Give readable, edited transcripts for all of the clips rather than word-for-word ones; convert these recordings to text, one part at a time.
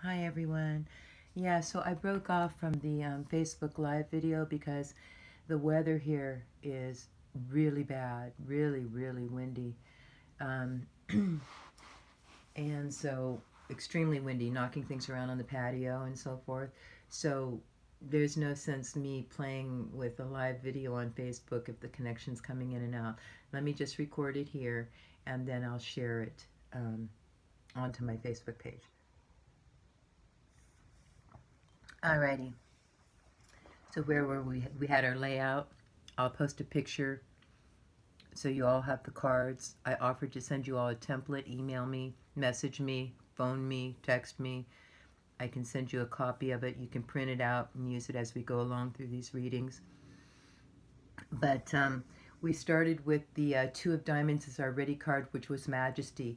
Hi everyone. Yeah, so I broke off from the Facebook Live video because the weather here is really bad, really windy. Um, and so extremely windy, knocking things around on the patio and so forth. So there's no sense me playing with a live video on Facebook if the connection's coming in and out. Let me just record it here and then I'll share it onto my Facebook page. Alrighty. So where were we? We had our layout. I'll post a picture so you all have the cards. I offered to send you all a template. Email me, message me, phone me, text me. I can send you a copy of it. You can print it out and use it as we go along through these readings. But we started with the Two of Diamonds as our ready card, which was Majesty.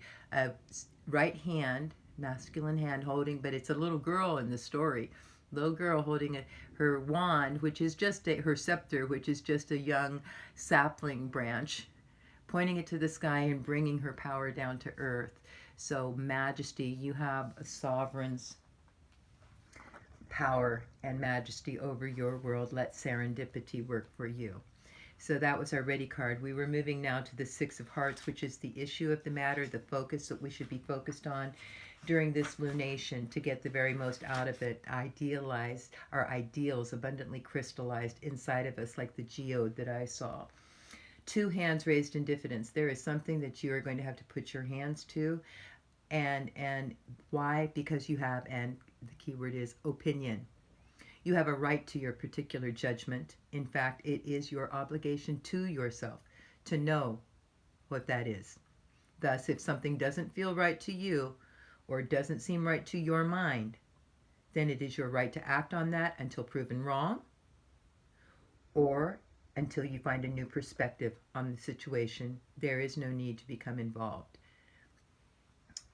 Right hand, masculine hand holding, but it's a little girl in the story. Little girl holding her wand, which is just her scepter, which is just a young sapling branch, pointing it to the sky and bringing her power down to earth. So Majesty, you have a sovereign's power and majesty over your world. Let serendipity work for you. So that was our ready card. We were moving now to the Six of Hearts, which is the issue of the matter, the focus that we should be focused on during this lunation to get the very most out of it. Idealized, our ideals abundantly crystallized inside of us, like the geode that I saw. Two hands raised in diffidence. There is something that you are going to have to put your hands to. And why? Because you have, and the key word is opinion. You have a right to your particular judgment. In fact, it is your obligation to yourself to know what that is. Thus, if something doesn't feel right to you or doesn't seem right to your mind, then it is your right to act on that until proven wrong or until you find a new perspective on the situation. There is no need to become involved.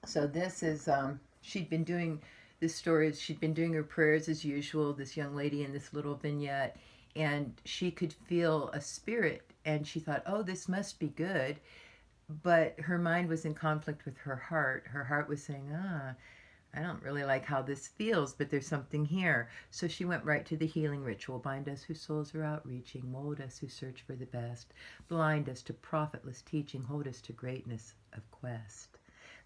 So this is, she'd been doing this story, she'd been doing her prayers as usual, this young lady in this little vignette, and she could feel a spirit, and she thought, oh, this must be good, but her mind was in conflict with her heart. Her heart was saying, I don't really like how this feels, but there's something here. So she went right to the healing ritual. Bind us whose souls are outreaching, mold us who search for the best, blind us to profitless teaching, hold us to greatness of quest.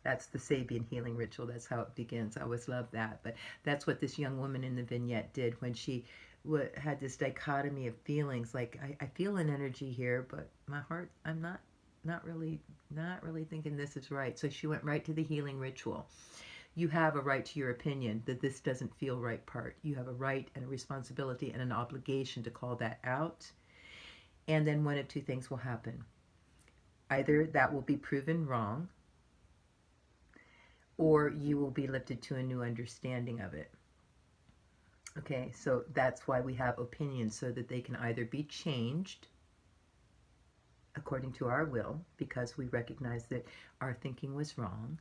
That's the Sabian healing ritual. That's how it begins. I always love that. But that's what this young woman in the vignette did when she had this dichotomy of feelings. Like, I feel an energy here, but my heart, I'm not really thinking this is right. So she went right to the healing ritual. You have a right to your opinion that this doesn't feel right part. You have a right and a responsibility and an obligation to call that out. And then one of two things will happen. Either that will be proven wrong, or you will be lifted to a new understanding of it. Okay, so that's why we have opinions, so that they can either be changed according to our will, because we recognize that our thinking was wrong,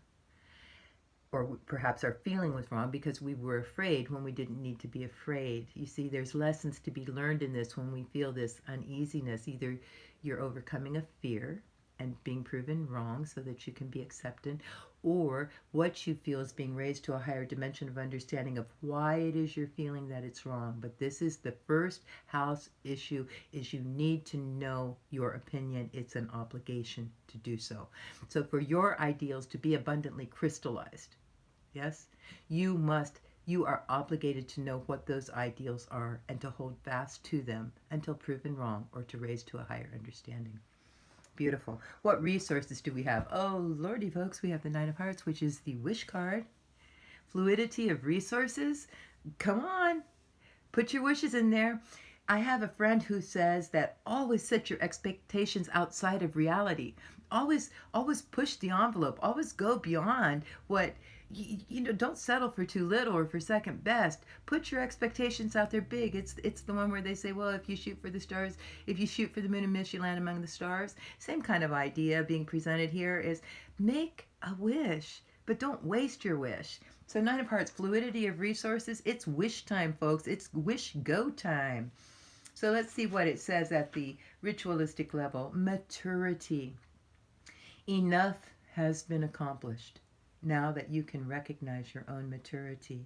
or perhaps our feeling was wrong because we were afraid when we didn't need to be afraid. You see, there's lessons to be learned in this when we feel this uneasiness. Either you're overcoming a fear and being proven wrong so that you can be accepted, or what you feel is being raised to a higher dimension of understanding of why it is you're feeling that it's wrong. But this is the first house issue, is you need to know your opinion. It's an obligation to do so. So for your ideals to be abundantly crystallized, yes, you are obligated to know what those ideals are and to hold fast to them until proven wrong or to raise to a higher understanding. Beautiful. What resources do we have? Oh, lordy, folks, we have the Nine of Hearts, which is the wish card. Fluidity of resources. Come on. Put your wishes in there. I have a friend who says that always set your expectations outside of reality. Always push the envelope. Always go beyond what, don't settle for too little or for second best. Put your expectations out there big. It's the one where they say, well, if you shoot for the stars, if you shoot for the moon and miss, you land among the stars. Same kind of idea being presented here is make a wish, but don't waste your wish. So Nine of Hearts, fluidity of resources. It's wish time, folks. It's wish go time. So let's see what it says at the ritualistic level. Maturity. Enough has been accomplished. now that you can recognize your own maturity.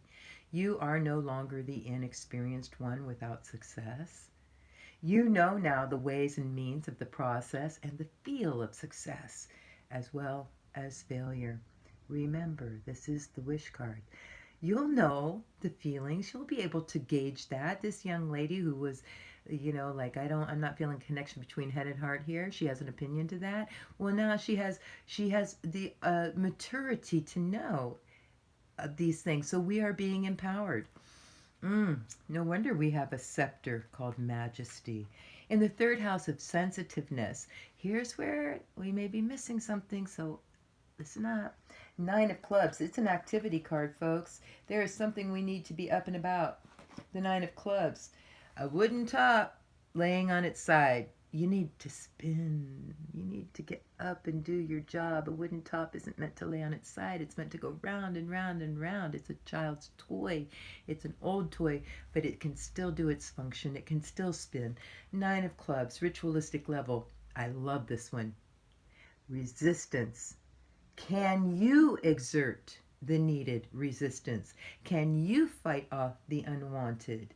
You are no longer the inexperienced one without success. You know now the ways and means of the process and the feel of success, as well as failure. Remember, this is the wish card. You'll know the feelings. You'll be able to gauge that. This young lady who was, like, I'm not feeling connection between head and heart here. She has an opinion to that. Well, now she has the maturity to know these things. So we are being empowered. No wonder we have a scepter called majesty. In the third house of sensitiveness, here's where we may be missing something, so listen up. Nine of Clubs. It's an activity card, folks. There is something we need to be up and about. The Nine of Clubs. A wooden top laying on its side. You need to spin. You need to get up and do your job. A wooden top isn't meant to lay on its side. It's meant to go round and round and round. It's a child's toy. It's an old toy, but it can still do its function. It can still spin. Nine of Clubs, ritualistic level. I love this one. Resistance. Can you exert the needed resistance? Can you fight off the unwanted?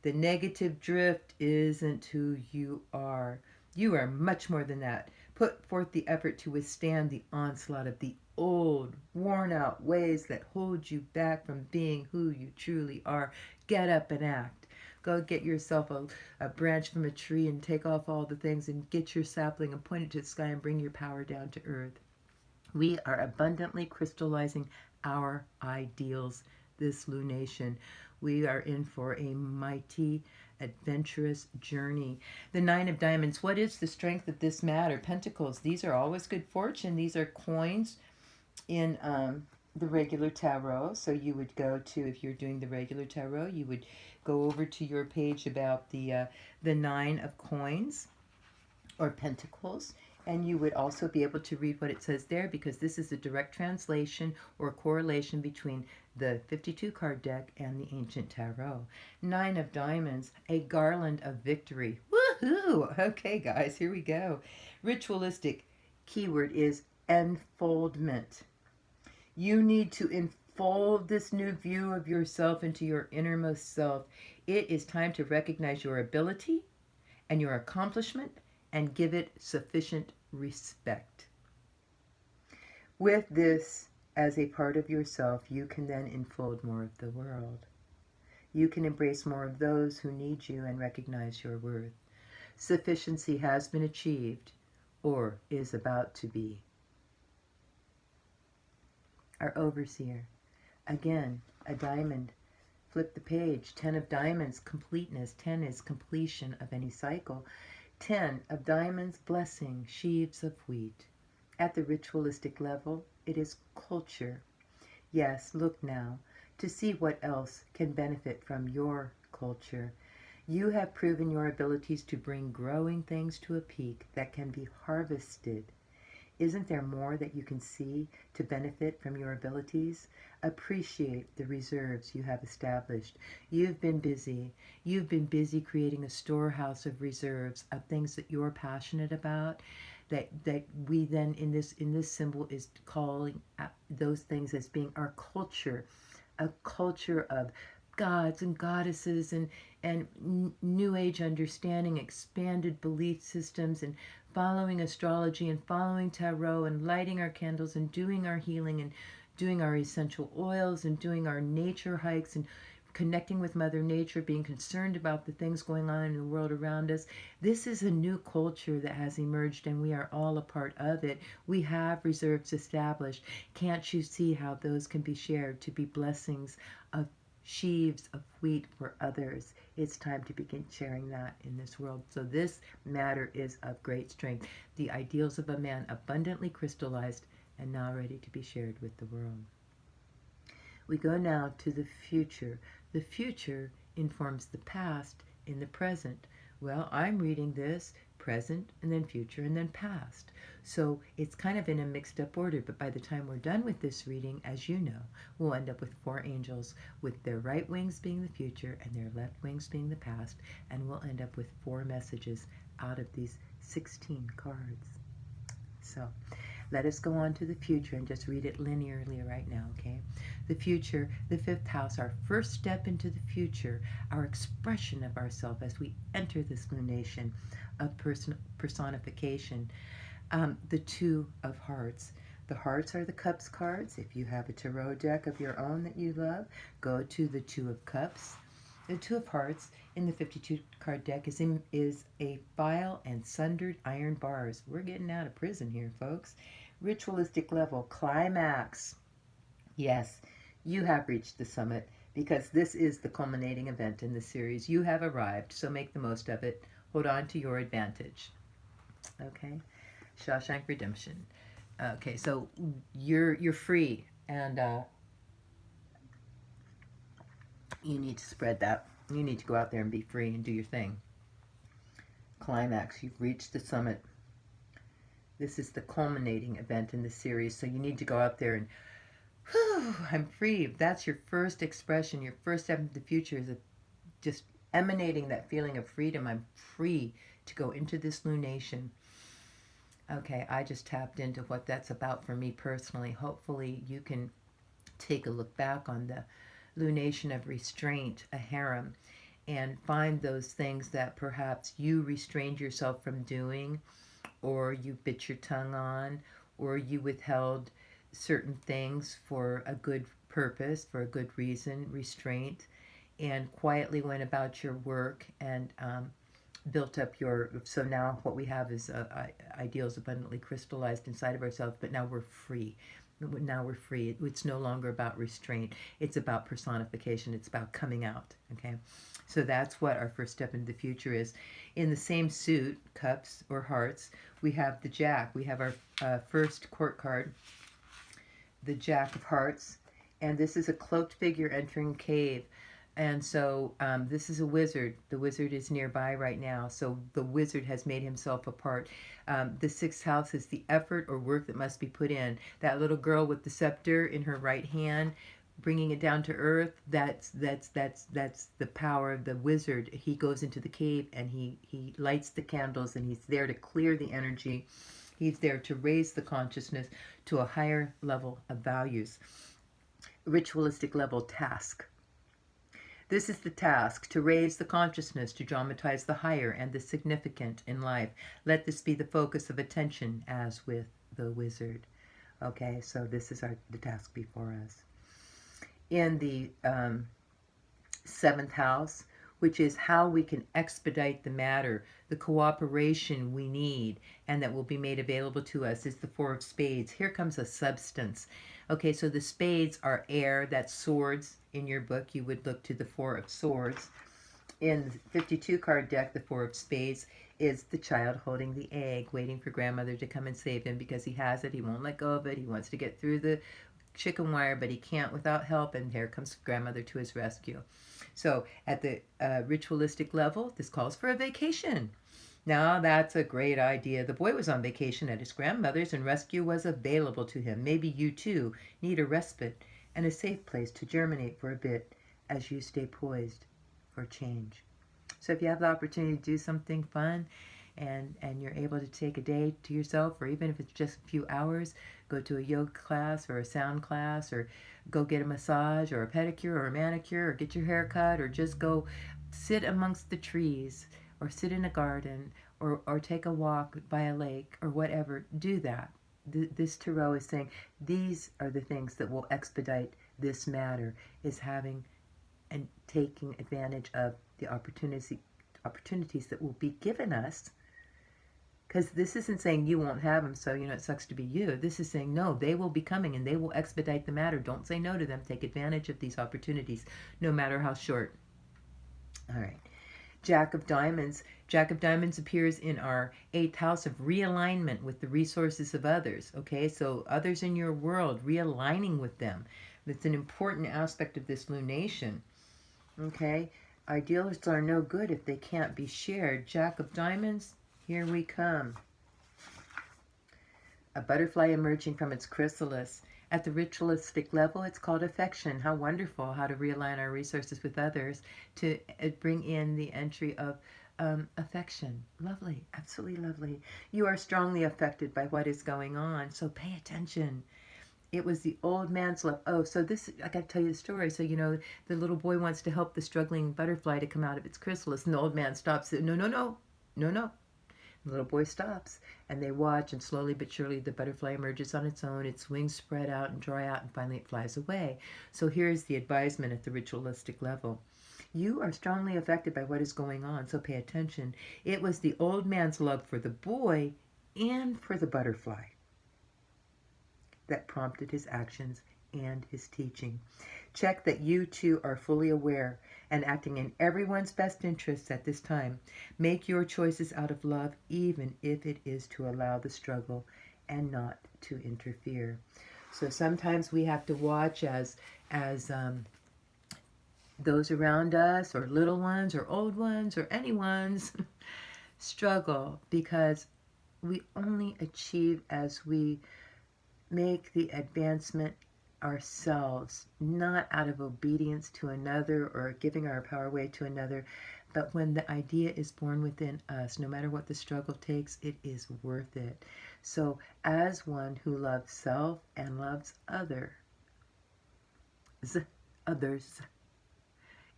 The negative drift isn't who you are. You are much more than that. Put forth the effort to withstand the onslaught of the old, worn-out ways that hold you back from being who you truly are. Get up and act. Go get yourself a branch from a tree and take off all the things and get your sapling and point it to the sky and bring your power down to earth. We are abundantly crystallizing our ideals this lunation. We are in for a mighty, adventurous journey. The Nine of Diamonds. What is the strength of this matter? Pentacles. These are always good fortune. These are coins in the regular tarot. So you would go to, if you're doing the regular tarot, you would go over to your page about the Nine of Coins or Pentacles. And you would also be able to read what it says there, because this is a direct translation or correlation between the 52 card deck and the Ancient Tarot. Nine of Diamonds, a garland of victory. Woohoo! Okay, guys, here we go. Ritualistic keyword is enfoldment. You need to enfold this new view of yourself into your innermost self. It is time to recognize your ability and your accomplishment and give it sufficient respect. With this as a part of yourself, you can then enfold more of the world. You can embrace more of those who need you and recognize your worth. Sufficiency has been achieved or is about to be. Our overseer. Again, a diamond. Flip the page. 10 of diamonds, completeness. 10 is completion of any cycle. 10 of diamonds, blessing, sheaves of wheat. At the ritualistic level, it is culture. Yes, look now to see what else can benefit from your culture. You have proven your abilities to bring growing things to a peak that can be harvested. Isn't there more that you can see to benefit from your abilities? Appreciate the reserves you have established. You've been busy. You've been busy creating a storehouse of reserves, of things that you're passionate about, that we then in this symbol is calling those things as being our culture, a culture of gods and goddesses and new age understanding, expanded belief systems, and following astrology and following tarot and lighting our candles and doing our healing and doing our essential oils and doing our nature hikes and connecting with Mother Nature, being concerned about the things going on in the world around us. This is a new culture that has emerged and we are all a part of it. We have reserves established. Can't you see how those can be shared to be blessings of sheaves of wheat for others? It's time to begin sharing that in this world. So this matter is of great strength. The ideals of a man abundantly crystallized and now ready to be shared with the world. We go now to the future. The future informs the past in the present. Well, I'm reading this present and then future and then past. So it's kind of in a mixed up order, but by the time we're done with this reading, as you know, we'll end up with 4 angels with their right wings being the future and their left wings being the past, and we'll end up with 4 messages out of these 16 cards. So Let us go on to the future and just read it linearly right now, okay? The future, the fifth house, our first step into the future, our expression of ourselves as we enter this lunation of personification. The Two of Hearts. The hearts are the Cups cards. If you have a tarot deck of your own that you love, go to the Two of Cups. The Two of Hearts in the 52 card deck is a file and sundered iron bars. We're getting out of prison here, folks. Ritualistic level, climax. Yes, you have reached the summit because this is the culminating event in the series. You have arrived, so make the most of it. Hold on to your advantage. Okay? Shawshank Redemption. Okay, so you're free, and you need to spread that. You need to go out there and be free and do your thing. Climax. You've reached the summit. This is the culminating event in the series, so you need to go out there and, whew, I'm free. That's your first expression. Your first step into the future is just emanating that feeling of freedom. I'm free to go into this lunation. Okay, I just tapped into what that's about for me personally. Hopefully you can take a look back on the lunation of restraint, a harem, and find those things that perhaps you restrained yourself from doing, or you bit your tongue on, or you withheld certain things for a good purpose, for a good reason, restraint, and quietly went about your work and built up your, so now what we have is ideals abundantly crystallized inside of ourselves, but now we're free. Now we're free. It's no longer about restraint. It's about personification. It's about coming out, okay? So that's what our first step into the future is. In the same suit, cups or hearts, we have the Jack. We have our first court card, the Jack of Hearts, and this is a cloaked figure entering cave. And so this is a wizard. The wizard is nearby right now. So the wizard has made himself a part. The sixth house is the effort or work that must be put in. That little girl with the scepter in her right hand, bringing it down to earth, that's the power of the wizard. He goes into the cave and he lights the candles, and he's there to clear the energy. He's there to raise the consciousness to a higher level of values. Ritualistic level task. This is the task, to raise the consciousness, to dramatize the higher and the significant in life. Let this be the focus of attention, as with the wizard. Okay, so this is the task before us. In the seventh house, which is how we can expedite the matter, the cooperation we need, and that will be made available to us, is the Four of Spades. Here comes a substance. Okay, so the spades are air, that's swords. In your book, you would look to the Four of Swords. In the 52 card deck, the Four of Spades is the child holding the egg, waiting for grandmother to come and save him because he has it. He won't let go of it. He wants to get through the chicken wire, but he can't without help, and here comes grandmother to his rescue. So at the ritualistic level, this calls for a vacation. Now that's a great idea. The boy was on vacation at his grandmother's and rescue was available to him. Maybe you too need a respite and a safe place to germinate for a bit as you stay poised for change. So if you have the opportunity to do something fun and you're able to take a day to yourself, or even if it's just a few hours, go to a yoga class or a sound class, or go get a massage or a pedicure or a manicure, or get your hair cut, or just go sit amongst the trees, or sit in a garden, or take a walk by a lake, or whatever. Do that. This tarot is saying these are the things that will expedite this matter, is having and taking advantage of the opportunities that will be given us. Because this isn't saying you won't have them, so it sucks to be you. This is saying no, they will be coming and they will expedite the matter. Don't say no to them. Take advantage of these opportunities, no matter how short. All right. Jack of Diamonds. Jack of Diamonds appears in our 8th house of realignment with the resources of others. Okay, so others in your world, realigning with them. It's an important aspect of this lunation. Okay, ideals are no good if they can't be shared. Jack of Diamonds, here we come. A butterfly emerging from its chrysalis. At the ritualistic level, it's called affection. How wonderful, how to realign our resources with others to bring in the entry of affection. Lovely, absolutely lovely. You are strongly affected by what is going on, so pay attention. It was the old man's love. Oh, so this, I got to tell you the story. So, the little boy wants to help the struggling butterfly to come out of its chrysalis, and the old man stops it. No, no, no, no, no. The little boy stops, and they watch, and slowly but surely the butterfly emerges on its own, its wings spread out and dry out, and finally it flies away. So here's the advisement at the ritualistic level. You are strongly affected by what is going on, so pay attention. It was the old man's love for the boy and for the butterfly that prompted his actions and his teaching. Check that you too are fully aware and acting in everyone's best interests at this time. Make your choices out of love, even if it is to allow the struggle and not to interfere. So sometimes we have to watch as those around us, or little ones, or old ones, or anyone's struggle, because we only achieve as we make the advancement ourselves, not out of obedience to another or giving our power away to another, but when the idea is born within us, no matter what the struggle takes, it is worth it. So as one who loves self and loves others,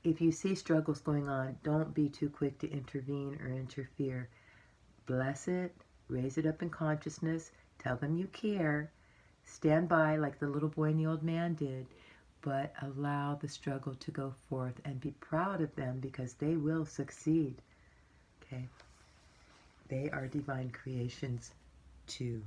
if you see struggles going on, don't be too quick to intervene or interfere. Bless it, raise it up in consciousness, tell them you care, stand by like the little boy and the old man did, but allow the struggle to go forth and be proud of them, because they will succeed. Okay? They are divine creations too.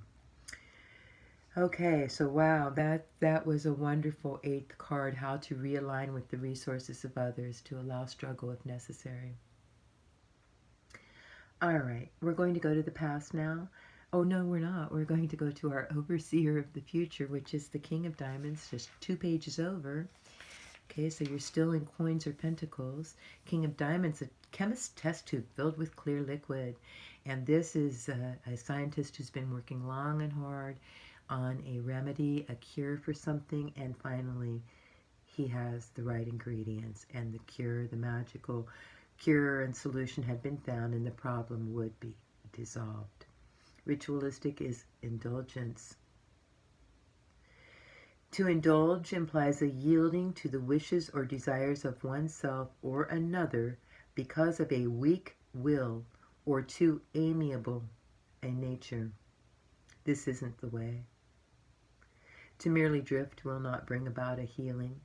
Okay, so wow, that was a wonderful 8th card, how to realign with the resources of others to allow struggle if necessary. All right, we're going to go to the past now. Oh, no, we're not. We're going to go to our overseer of the future, which is the King of Diamonds, just 2 pages over. Okay, so you're still in coins or pentacles. King of Diamonds, a chemist's test tube filled with clear liquid. And this is a scientist who's been working long and hard on a remedy, a cure for something, and finally he has the right ingredients, and the cure, the magical cure and solution had been found, and the problem would be dissolved. Ritualistic is indulgence. To indulge implies a yielding to the wishes or desires of oneself or another because of a weak will or too amiable a nature. This isn't the way. To merely drift will not bring about a healing.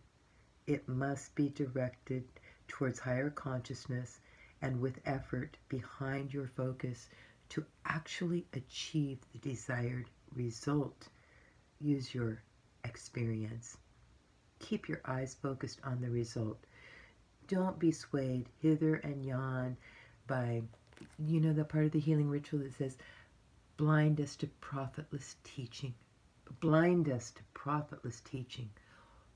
It must be directed towards higher consciousness and with effort behind your focus to actually achieve the desired result. Use your experience. Keep your eyes focused on the result. Don't be swayed hither and yon by, the part of the healing ritual that says, blind us to profitless teaching. Blind us to profitless teaching.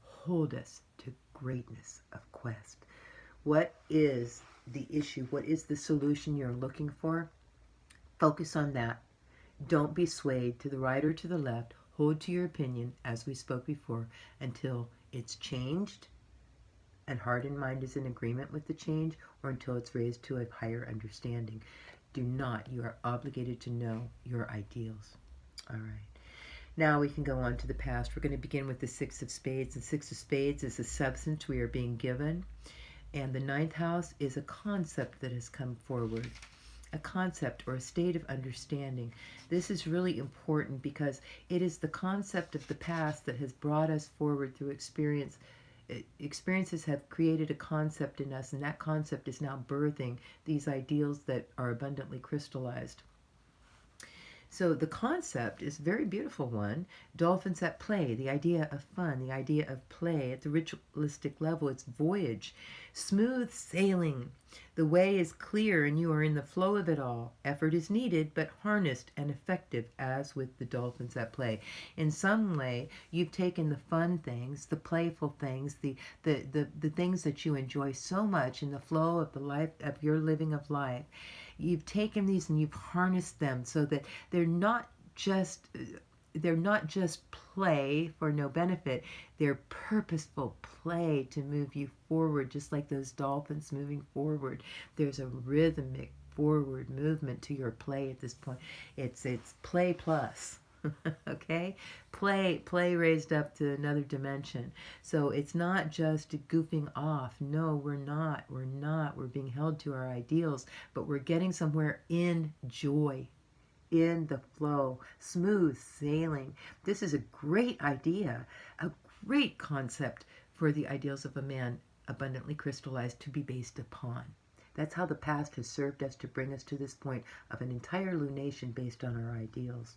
Hold us to greatness of quest. What is the issue? What is the solution you're looking for? Focus on that. Don't be swayed to the right or to the left. Hold to your opinion, as we spoke before, until it's changed and heart and mind is in agreement with the change, or until it's raised to a higher understanding. You are obligated to know your ideals. All right. Now we can go on to the past. We're going to begin with the 6 of Spades. The 6 of Spades is a substance we are being given. And the 9th house is a concept that has come forward. A concept or a state of understanding. This is really important because it is the concept of the past that has brought us forward through experience. Experiences have created a concept in us, and that concept is now birthing these ideals that are abundantly crystallized. So the concept is a very beautiful one. Dolphins at play, the idea of fun, the idea of play. At the ritualistic level, it's voyage, smooth sailing. The way is clear and you are in the flow of it all. Effort is needed, but harnessed and effective, as with the dolphins at play. In some way, you've taken the fun things, the playful things, the things that you enjoy so much in the flow of the life of your living of life. You've taken these and you've harnessed them so that they're not just play for no benefit. They're purposeful play to move you forward, just like those dolphins moving forward. There's a rhythmic forward movement to your play at this point. It's play plus. Okay, play raised up to another dimension. So it's not just goofing off. No, we're not. We're being held to our ideals, but we're getting somewhere in joy, in the flow, smooth sailing. This is a great idea, a great concept for the ideals of a man abundantly crystallized to be based upon. That's how the past has served us to bring us to this point of an entire lunation based on our ideals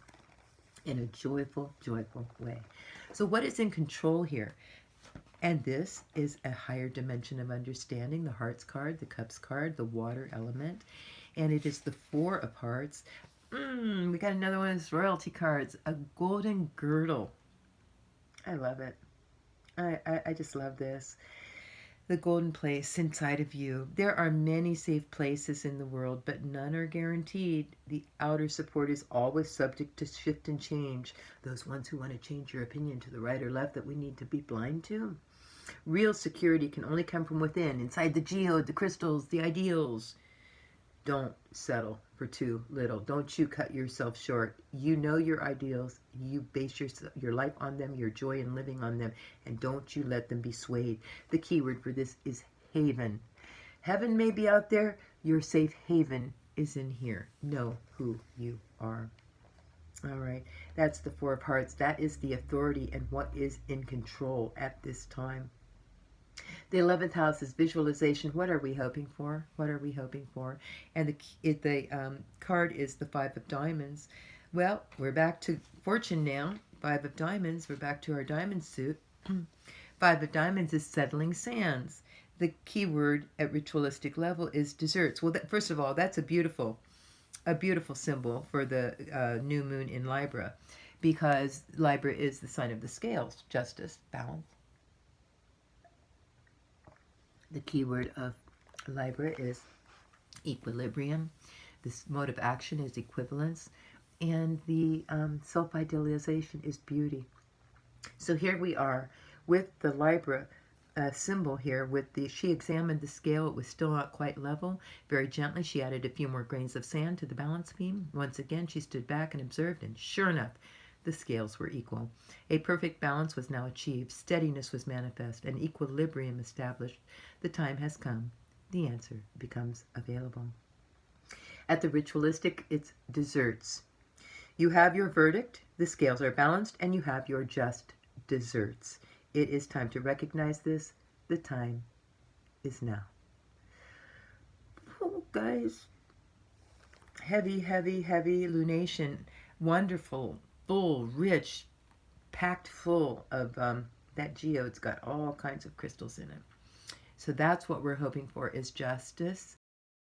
in a joyful, joyful way. So what is in control here? And this is a higher dimension of understanding, the Hearts card, the Cups card, the water element, and it is the Four of Hearts. We got another one of those royalty cards, a golden girdle. I love it. I just love this. The golden place inside of you. There are many safe places in the world, but none are guaranteed. The outer support is always subject to shift and change. Those ones who want to change your opinion to the right or left that we need to be blind to. Real security can only come from within, inside the geode, the crystals, the ideals. Don't settle for too little. Don't you cut yourself short. You know your ideals. You base your life on them, your joy in living on them, and don't you let them be swayed. The key word for this is haven. Heaven may be out there. Your safe haven is in here. Know who you are. All right. That's the Four of Hearts. That is the authority and what is in control at this time. The 11th house is visualization. What are we hoping for? What are we hoping for? And the card is the Five of Diamonds. Well, we're back to fortune now. Five of Diamonds. We're back to our diamond suit. Five of Diamonds is settling sands. The key word at ritualistic level is desserts. Well, first of all, that's a beautiful symbol for the new moon in Libra, because Libra is the sign of the scales, justice, balance. The key word of Libra is equilibrium. This mode of action is equivalence. And the self-idealization is beauty. So here we are with the Libra symbol here. She examined the scale. It was still not quite level. Very gently, she added a few more grains of sand to the balance beam. Once again, she stood back and observed, and sure enough, the scales were equal. A perfect balance was now achieved. Steadiness was manifest, and equilibrium established. The time has come. The answer becomes available. At the ritualistic, it's desserts. You have your verdict, the scales are balanced, and you have your just desserts. It is time to recognize this. The time is now. Oh, guys. Heavy, heavy, heavy lunation. Wonderful, full, rich, packed full of that geode's got all kinds of crystals in it. So that's what we're hoping for, is justice